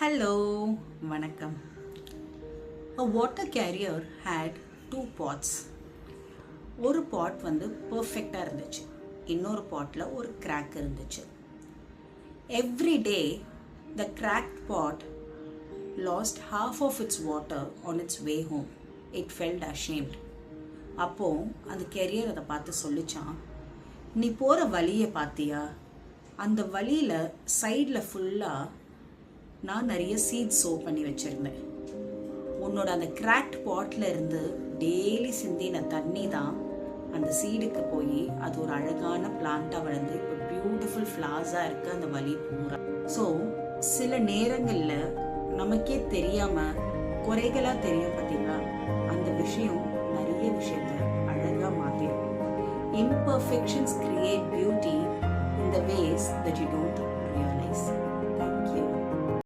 Hello, வணக்கம். A water carrier had two pots. ஒரு pot வந்து பர்ஃபெக்டாக இருந்துச்சு, இன்னொரு பாட்டில் ஒரு கிராக் இருந்துச்சு. Every day, the cracked pot lost half of its water on its way home. It felt ashamed. அப்போ அந்த கேரியர் அதை பார்த்து சொல்லிச்சான், நீ போகிற வழியை பார்த்தியா? அந்த வழியில் சைடில் ஃபுல்லாக நான் நிறைய சீட்ஸ் சோ பண்ணி வச்சுருந்தேன். உன்னோட அந்த கிராக்ட் பாட்டில் இருந்து டெய்லி சிந்தின தண்ணி தான் அந்த சீடுக்கு போய் அது ஒரு அழகான பிளான்ட்டாக வளர்ந்து இப்போ பியூட்டிஃபுல் ஃப்ளார்ஸாக இருக்குது அந்த வழி பூரா. ஸோ சில நேரங்களில் நமக்கே தெரியாமல் குறைகளாக தெரியும் பார்த்தீங்களா, அந்த விஷயம் நிறைய விஷயத்த அழகாக மாற்றிடும். Imperfections create beauty in the ways that you don't